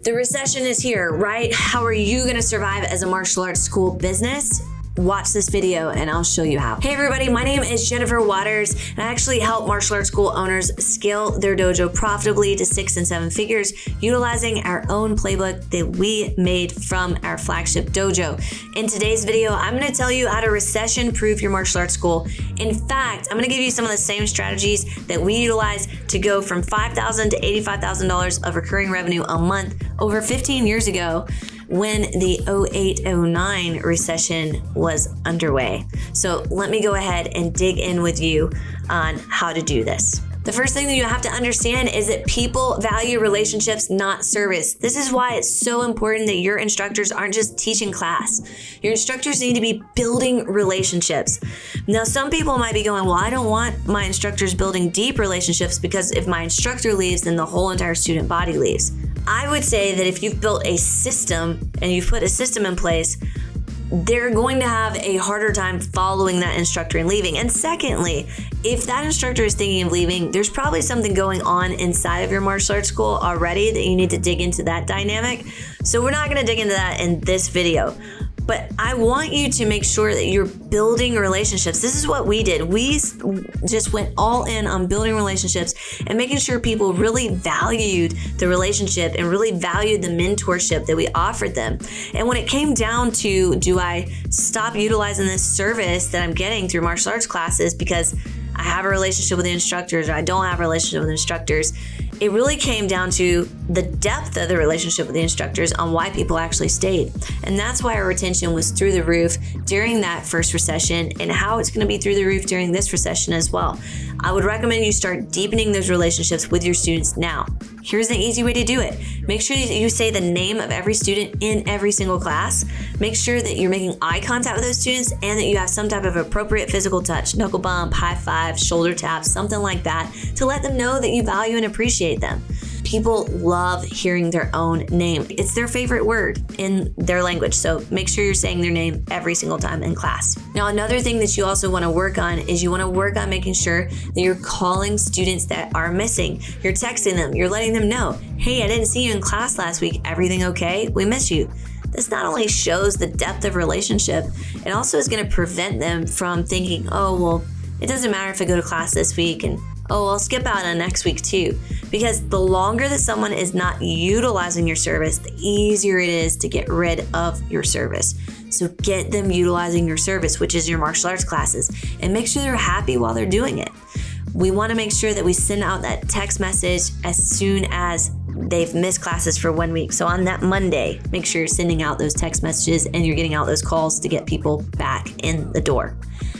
The recession is here, right? How are you going to survive as a martial arts school business? Watch this video and I'll show you how. Hey everybody, my name is Jennifer Waters and I actually help martial arts school owners scale their dojo profitably to 6 and 7 figures utilizing our own playbook that we made from our flagship dojo. In today's video, I'm going to tell you how to recession-proof your martial arts school. In fact, I'm going to give you some of the same strategies that we utilize to go from $5,000 to $85,000 of recurring revenue a month over 15 years ago when the 08-09 recession was underway. So let me go ahead and dig in with you on how to do this. The first thing that you have to understand is that people value relationships, not service. This is why it's so important that your instructors aren't just teaching class. Your instructors need to be building relationships. Now, some people might be going, well, I don't want my instructors building deep relationships because if my instructor leaves, then the whole entire student body leaves. I would say that if you've built a system and you've put a system in place, they're going to have a harder time following that instructor and leaving. And secondly, if that instructor is thinking of leaving, there's probably something going on inside of your martial arts school already that you need to dig into that dynamic. So we're not going to dig into that in this video. But I want you to make sure that you're building relationships. This is what we did. We just went all in on building relationships and making sure people really valued the relationship and really valued the mentorship that we offered them. And when it came down to, do I stop utilizing this service that I'm getting through martial arts classes because I have a relationship with the instructors or I don't have a relationship with the instructors, it really came down to the depth of the relationship with the instructors on why people actually stayed. And that's why our retention was through the roof during that first recession and how it's going to be through the roof during this recession as well. I would recommend you start deepening those relationships with your students now. Here's the easy way to do it. Make sure that you say the name of every student in every single class. Make sure that you're making eye contact with those students and that you have some type of appropriate physical touch, knuckle bump, high five, shoulder tap, something like that to let them know that you value and appreciate them. People love hearing their own name. It's their favorite word in their language. So make sure you're saying their name every single time in class. Now, another thing that you also want to work on is you want to work on making sure that you're calling students that are missing. You're texting them. You're letting them know, hey, I didn't see you in class last week. Everything okay? We miss you. This not only shows the depth of relationship, it also is going to prevent them from thinking, oh, well, it doesn't matter if I go to class this week and oh, I'll skip out on next week too. Because the longer that someone is not utilizing your service, the easier it is to get rid of your service. So get them utilizing your service, which is your martial arts classes, and make sure they're happy while they're doing it. We want to make sure that we send out that text message as soon as they've missed classes for 1 week. So on that Monday, make sure you're sending out those text messages and you're getting out those calls to get people back in the door.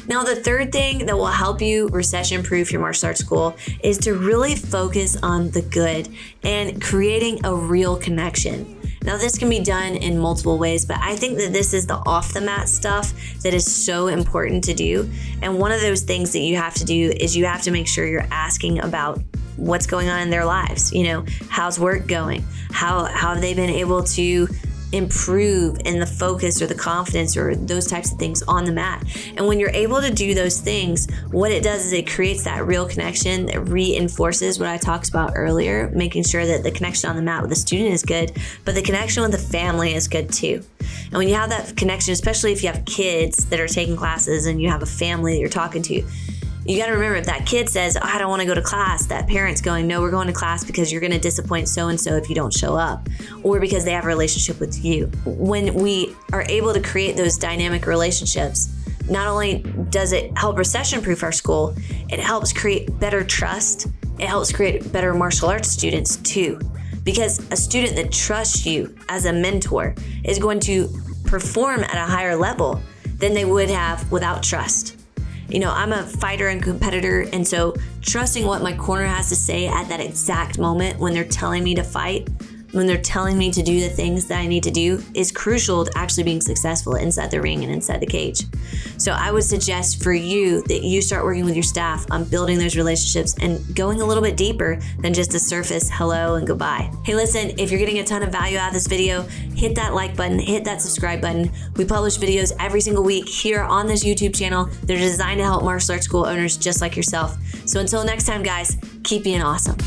Now, the third thing that will help you recession-proof your martial arts school is to really focus on the good and creating a real connection. Now, this can be done in multiple ways, but I think that this is the off-the-mat stuff that is so important to do. And one of those things that you have to do is you have to make sure you're asking about what's going on in their lives. You know, how's work going? How have they been able to improve in the focus or the confidence or those types of things on the mat? And when you're able to do those things, what it does is it creates that real connection that reinforces what I talked about earlier, making sure that the connection on the mat with the student is good, but the connection with the family is good too. And when you have that connection, especially if you have kids that are taking classes and you have a family that you're talking to, you got to remember, if that kid says, oh, I don't want to go to class, that parent's going, no, we're going to class because you're going to disappoint so-and-so if you don't show up, or because they have a relationship with you. When we are able to create those dynamic relationships, not only does it help recession-proof our school, it helps create better trust. It helps create better martial arts students too, because a student that trusts you as a mentor is going to perform at a higher level than they would have without trust. You know, I'm a fighter and competitor, and so trusting what my corner has to say at that exact moment when they're telling me to fight, when they're telling me to do the things that I need to do, is crucial to actually being successful inside the ring and inside the cage. So I would suggest for you that you start working with your staff on building those relationships and going a little bit deeper than just a surface hello and goodbye. Hey, listen, if you're getting a ton of value out of this video, hit that like button, hit that subscribe button. We publish videos every single week here on this YouTube channel. They're designed to help martial arts school owners just like yourself. So until next time, guys, keep being awesome.